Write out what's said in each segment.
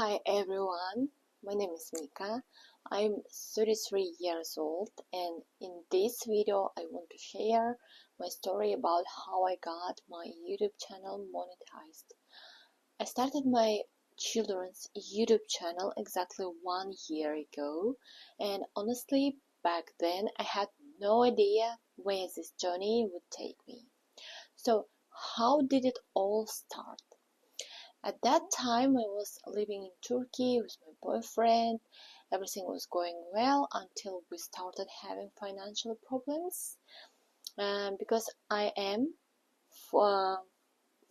Hi everyone, my name is Mika. I'm 33 years old, and in this video I want to share my story about how I got my YouTube channel monetized. I started my children's YouTube channel exactly 1 year ago, and honestly back then I had no idea where this journey would take me. So how did it all start? At that time, I was living in Turkey with my boyfriend. Everything was going well until we started having financial problems. Because I am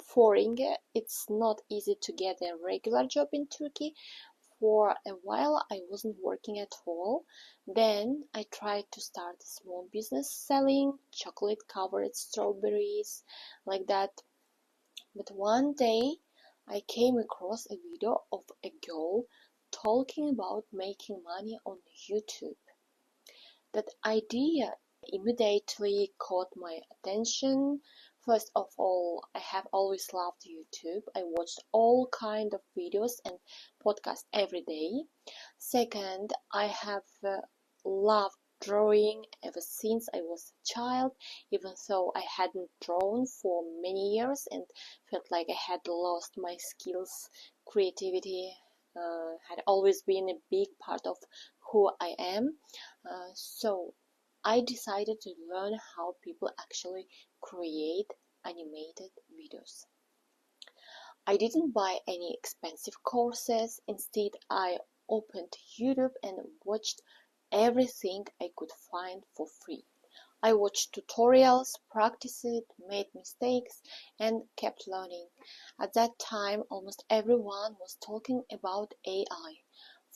foreign, it's not easy to get a regular job in Turkey. For a while, I wasn't working at all. Then I tried to start a small business selling chocolate-covered strawberries, like that. But one day I came across a video of a girl talking about making money on YouTube. That idea immediately caught my attention. First of all, I have always loved YouTube. I watched all kind of videos and podcasts every day. Second, I have loved drawing ever since I was a child, even though I hadn't drawn for many years and felt like I had lost my skills. Creativity had always been a big part of who I am. So I decided to learn how people actually create animated videos. I didn't buy any expensive courses. Instead, I opened YouTube and watched everything I could find for free. I watched tutorials, practiced it, made mistakes, and kept learning. At that time, almost everyone was talking about AI.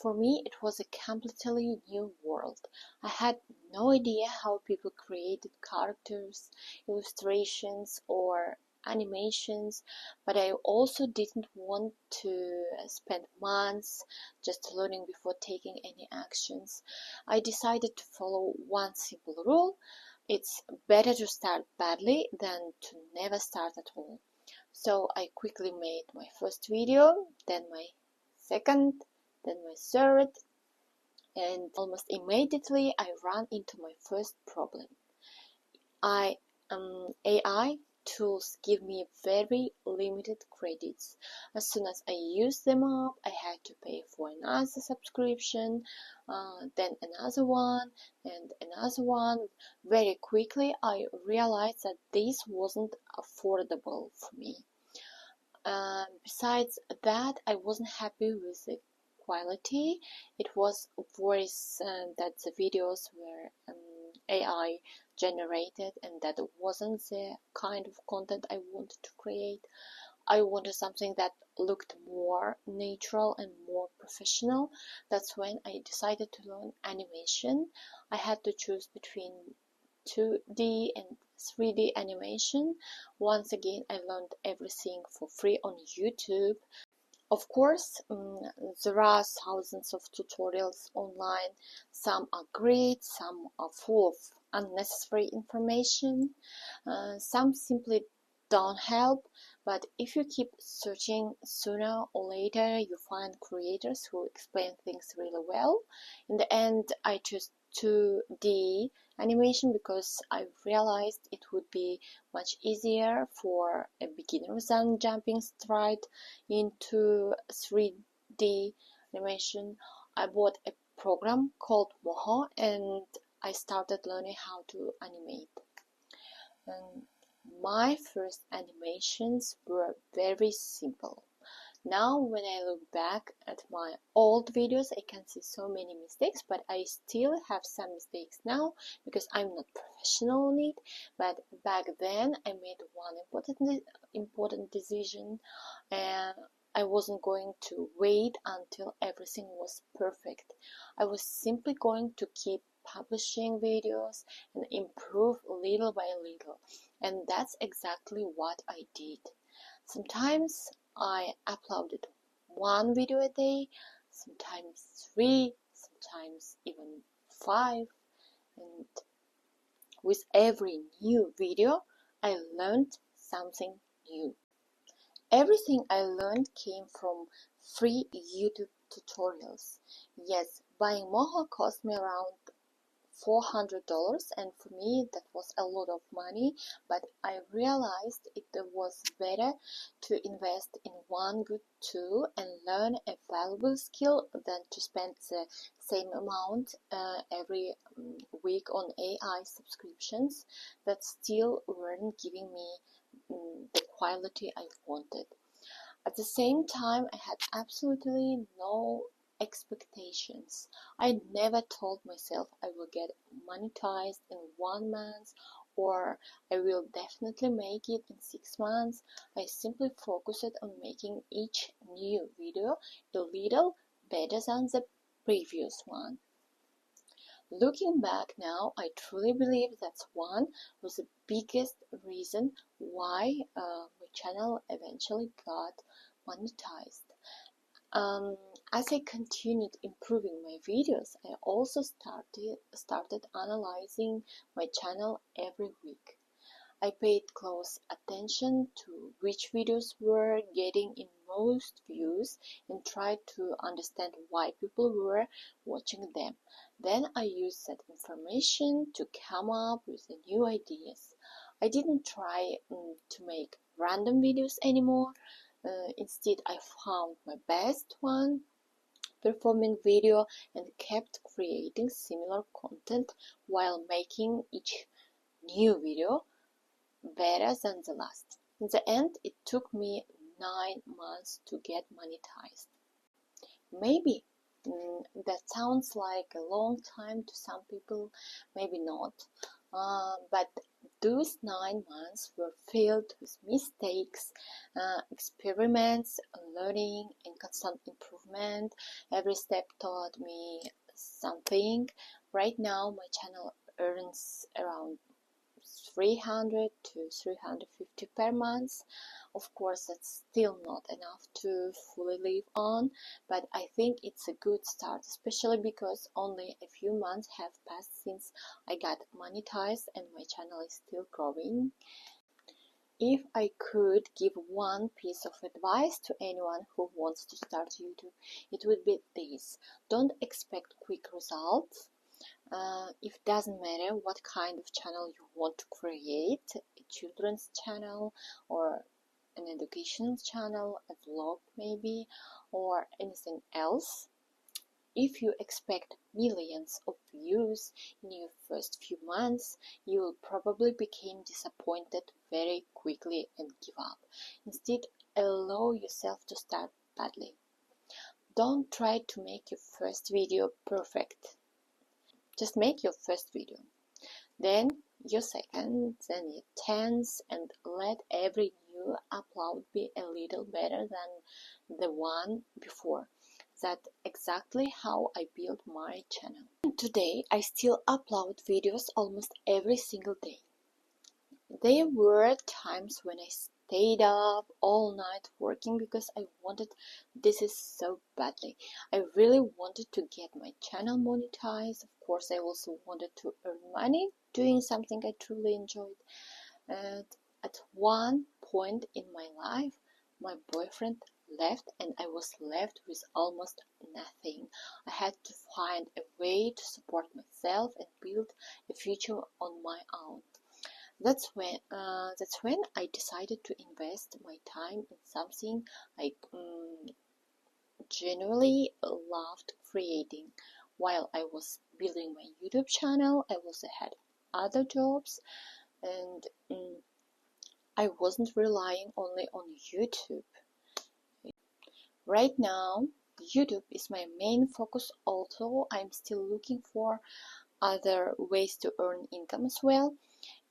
For me, it was a completely new world. I had no idea how people created characters, illustrations, or animations, but I also didn't want to spend months just learning before taking any actions. I decided to follow one simple rule: it's better to start badly than to never start at all. So I quickly made my first video, then my second, then my third, and almost immediately I ran into my first problem. AI tools give me very limited credits. As soon as I use them up, I had to pay for another subscription, then another one, and another one. Very quickly, I realized that this wasn't affordable for me. Besides that, I wasn't happy with the quality. It was worse that the videos were AI generated, and that wasn't the kind of content I wanted to create. I wanted something that looked more natural and more professional. That's when I decided to learn animation. I had to choose between 2D and 3D animation. Once again, I learned everything for free on YouTube. Of course, there are thousands of tutorials online. Some are great, some are full of unnecessary information, some simply don't help, but if you keep searching, sooner or later you find creators who explain things really well. In the end, I chose 2D animation because I realized it would be much easier for a beginner than jumping straight into 3D animation. I bought a program called Moho and I started learning how to animate. And my first animations were very simple. Now when I look back at my old videos, I can see so many mistakes, but I still have some mistakes now because I'm not professional on it. But back then I made one important decision, and I wasn't going to wait until everything was perfect. I was simply going to keep publishing videos and improve little by little. And that's exactly what I did. Sometimes I uploaded one video a day, sometimes 3, sometimes even 5, and with every new video I learned something new. Everything I learned came from free YouTube tutorials. Yes, buying Moho cost me around $400, and for me that was a lot of money, but I realized it was better to invest in one good tool and learn a valuable skill than to spend the same amount every week on AI subscriptions that still weren't giving me the quality I wanted. At the same time, I had absolutely no expectations. I never told myself I will get monetized in 1 month or I will definitely make it in 6 months. I simply focused on making each new video a little better than the previous one. Looking back now, I truly believe that's one was the biggest reason why my channel eventually got monetized. As I continued improving my videos, I also started analyzing my channel every week. I paid close attention to which videos were getting in most views and tried to understand why people were watching them. Then I used that information to come up with the new ideas. I didn't try to make random videos anymore. Instead, I found my best one performing video and kept creating similar content while making each new video better than the last. In the end, it took me 9 months to get monetized. Maybe that sounds like a long time to some people, maybe not. But those 9 months were filled with mistakes, experiments, learning, and constant improvement. Every step taught me something. Right now, my channel earns around 300 to 350 per month. Of course, that's still not enough to fully live on, but I think it's a good start, especially because only a few months have passed since I got monetized and my channel is still growing. If I could give one piece of advice to anyone who wants to start YouTube, it would be this: don't expect quick results. It doesn't matter what kind of channel you want to create, a children's channel or an educational channel, a vlog maybe, or anything else. If you expect millions of views in your first few months, you will probably become disappointed very quickly and give up. Instead, allow yourself to start badly. Don't try to make your first video perfect. Just make your first video, then your second, then your tenth, and let every new upload be a little better than the one before. That's exactly how I built my channel. Today I still upload videos almost every single day. There were times when I stayed up all night working because I wanted this is so badly. I really wanted to get my channel monetized. Of course, I also wanted to earn money doing something I truly enjoyed. And at one point in my life, my boyfriend left and I was left with almost nothing. I had to find a way to support myself and build a future on my own. That's when I decided to invest my time in something I genuinely loved creating. While I was building my YouTube channel, I also had other jobs, and I wasn't relying only on YouTube. Right now, YouTube is my main focus, although I'm still looking for other ways to earn income as well.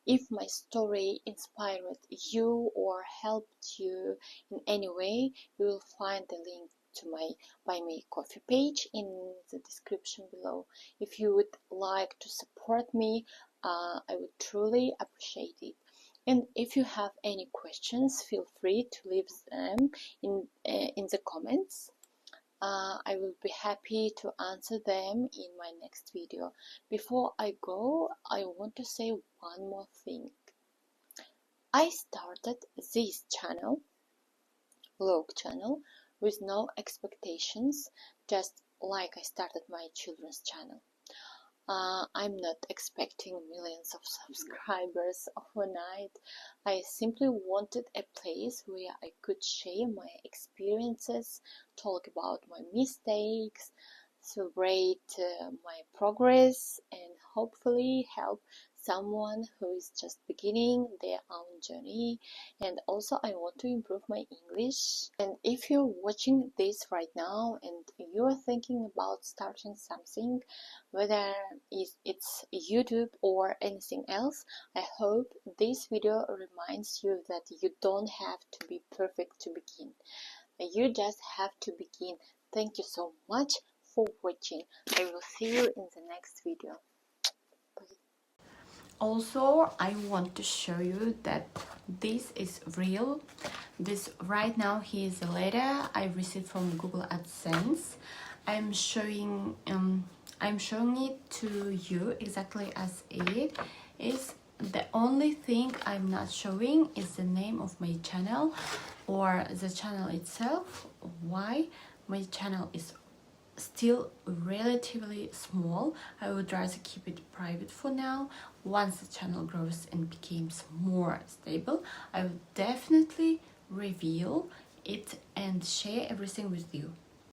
If my story inspired you or helped you in any way, you will find the link to my Buy Me Coffee page in the description below. If you would like to support me, I would truly appreciate it. And if you have any questions, feel free to leave them in the comments. I will be happy to answer them in my next video. Before I go, I want to say one more thing. I started this channel vlog channel with no expectations, just like I started my children's channel. I'm not expecting millions of subscribers overnight. I simply wanted a place where I could share my experiences, talk about my mistakes, celebrate my progress, and hopefully help someone who is just beginning their own journey. And also I want to improve my English. And if you're watching this right now and you're thinking about starting something, whether it's YouTube or anything else, I hope this video reminds you that you don't have to be perfect to begin. You just have to begin. Thank you so much for watching. I will see you in the next video. Bye. Also, I want to show you that this is real. This right now is a letter I received from Google AdSense. I'm showing it to you exactly as it is. The only thing I'm not showing is the name of my channel or the channel itself. Why? My channel is still relatively small. I would rather keep it private for now. Once the channel grows and becomes more stable, I will definitely reveal it and share everything with you.